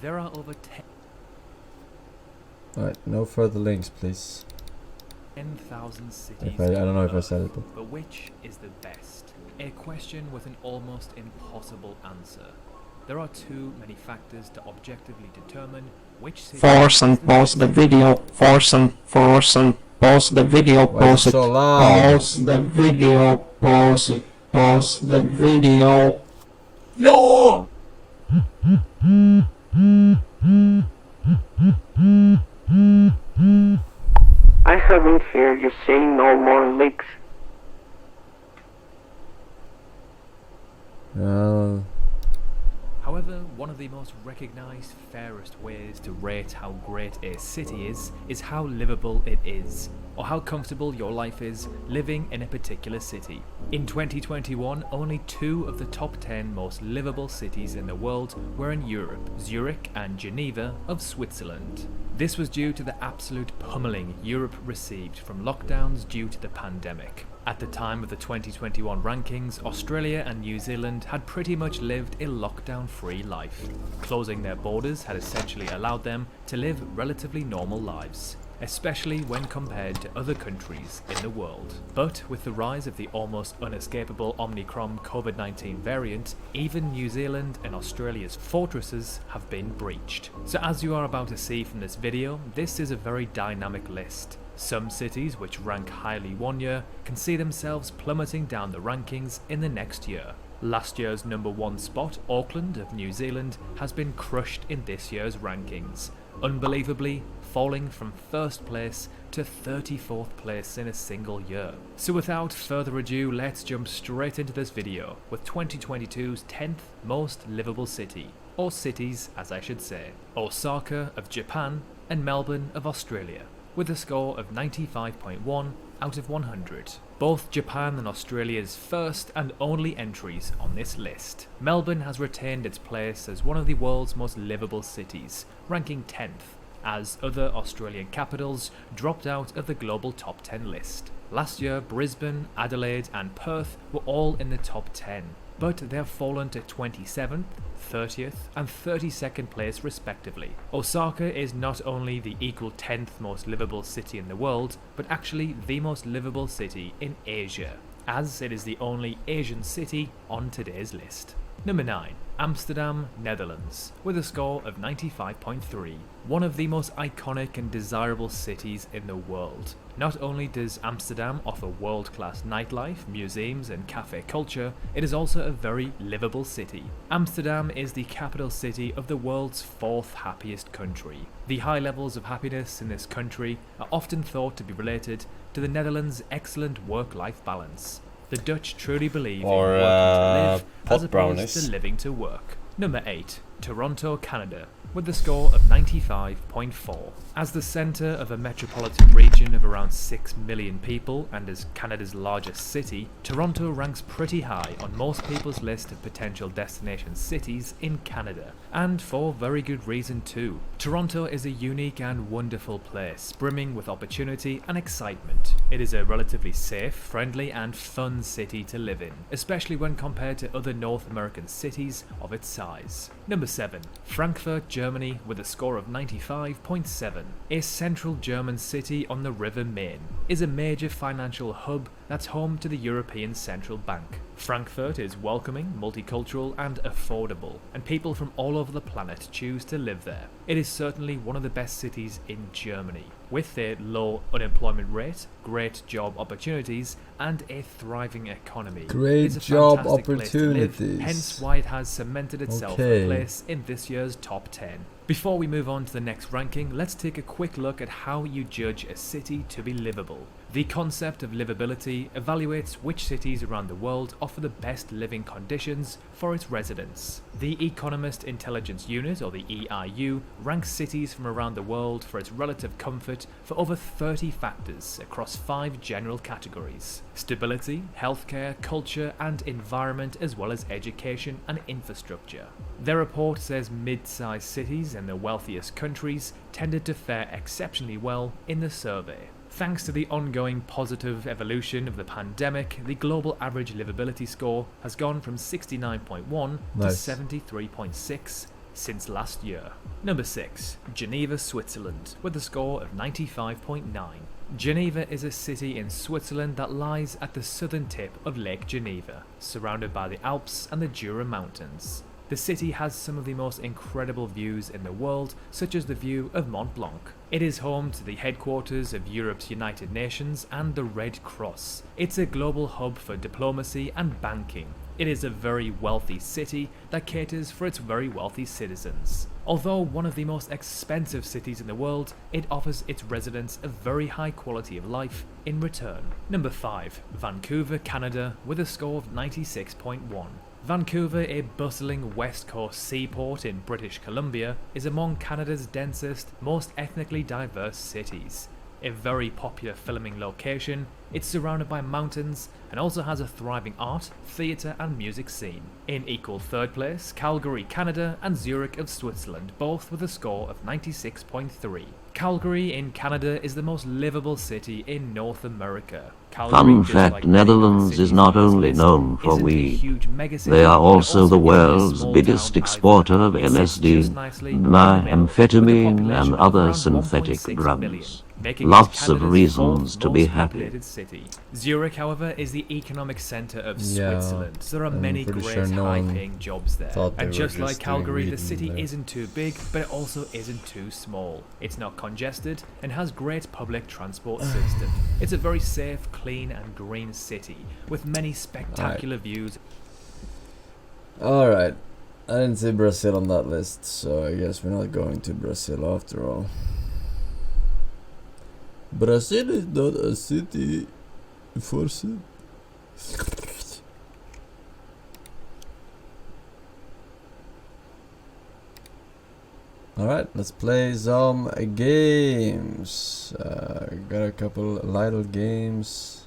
there are over 10 Alright, no further links, please. 10,000 cities. I don't know if I Earth, said it, but which is the best? A question with an almost impossible answer. There are too many factors to objectively determine which city Forsen, pause the video. Forsen, pause the video. Why is it so loud? Pause the video. Pause the video. No! I haven't heard you say no more licks. However, one of the most recognized, fairest ways to rate how great a city is how livable it is, or how comfortable your life is living in a particular city. In 2021, only 2 of the top 10 most livable cities in the world were in Europe, Zurich and Geneva of Switzerland. This was due to the absolute pummeling Europe received from lockdowns due to the pandemic. At the time of the 2021 rankings, Australia and New Zealand had pretty much lived a lockdown-free life. Closing their borders had essentially allowed them to live relatively normal lives, especially when compared to other countries in the world. But with the rise of the almost unescapable Omicron COVID-19 variant, even New Zealand and Australia's fortresses have been breached. So as you are about to see from this video, this is a very dynamic list. Some cities which rank highly one year can see themselves plummeting down the rankings in the next year. Last year's number 1 spot, Auckland of New Zealand, has been crushed in this year's rankings, unbelievably falling from 1st place to 34th place in a single year. So without further ado, let's jump straight into this video with 2022's 10th most livable city, or cities as I should say, Osaka of Japan and Melbourne of Australia, with a score of 95.1 out of 100. Both Japan and Australia's first and only entries on this list. Melbourne has retained its place as one of the world's most livable cities, ranking 10th, as other Australian capitals dropped out of the global top 10 list. Last year, Brisbane, Adelaide and Perth were all in the top 10, but they have fallen to 27th, 30th and 32nd place respectively. Osaka is not only the equal 10th most livable city in the world, but actually the most livable city in Asia, as it is the only Asian city on today's list. Number 9. Amsterdam, Netherlands, with a score of 95.3. One of the most iconic and desirable cities in the world. Not only does Amsterdam offer world-class nightlife, museums and cafe culture, it is also a very livable city. Amsterdam is the capital city of the world's 4th happiest country. The high levels of happiness in this country are often thought to be related to the Netherlands' excellent work-life balance. The Dutch truly believe in working to live as opposed to living to work. Number 8. Toronto, Canada, with the score of 95.4. As the centre of a metropolitan region of around 6 million people and as Canada's largest city, Toronto ranks pretty high on most people's list of potential destination cities in Canada, and for very good reason too. Toronto is a unique and wonderful place, brimming with opportunity and excitement. It is a relatively safe, friendly and fun city to live in, especially when compared to other North American cities of its size. Number 7. Frankfurt, Germany, with a score of 95.7. A central German city on the River Main, is a major financial hub that's home to the European Central Bank. Frankfurt is welcoming, multicultural and affordable, and people from all over the planet choose to live there. It is certainly one of the best cities in Germany, with a low unemployment rate, great job opportunities and a thriving economy. Great job opportunities. Hence why it has cemented itself a place in this year's top 10. Before we move on to the next ranking, let's take a quick look at how you judge a city to be livable. The concept of livability evaluates which cities around the world offer the best living conditions for its residents. The Economist Intelligence Unit, or the EIU, ranks cities from around the world for its relative comfort for over 30 factors across 5 general categories: stability, healthcare, culture and environment, as well as education and infrastructure. Their report says mid-sized cities in the wealthiest countries tended to fare exceptionally well in the survey. Thanks to the ongoing positive evolution of the pandemic, the global average livability score has gone from 69.1 to 73.6, since last year. Number 6. Geneva, Switzerland, with a score of 95.9. Geneva is a city in Switzerland that lies at the southern tip of Lake Geneva, surrounded by the Alps and the Jura Mountains. The city has some of the most incredible views in the world, such as the view of Mont Blanc. It is home to the headquarters of Europe's United Nations and the Red Cross. It's a global hub for diplomacy and banking. It is a very wealthy city that caters for its very wealthy citizens. Although one of the most expensive cities in the world, it offers its residents a very high quality of life in return. Number 5. Vancouver, Canada, with a score of 96.1. Vancouver, a bustling west coast seaport in British Columbia, is among Canada's densest, most ethnically diverse cities. A very popular filming location, it's surrounded by mountains and also has a thriving art, theatre and music scene. In equal third place, Calgary, Canada and Zurich of Switzerland, both with a score of 96.3. Calgary in Canada is the most livable city in North America. Calgary, Fun fact, like Netherlands is not only known for weed, they are also the world's biggest exporter of LSD, amphetamine and other synthetic drugs. Lots of reasons to be happy. Zurich, however, is the economic centre of Yeah, Switzerland. There are I'm many pretty great sure no one high-paying jobs there. thought they And were just like just doing Calgary, weed the in city there. isn't too big, but it also isn't too small. It's not congested and has great public transport system. It's a very safe, clean and green city with many spectacular views. Alright. I didn't see Brazil on that list, so I guess we're not going to Brazil after all. Brazil is not a city. Forsen. Alright, let's play some games. Got a couple little games.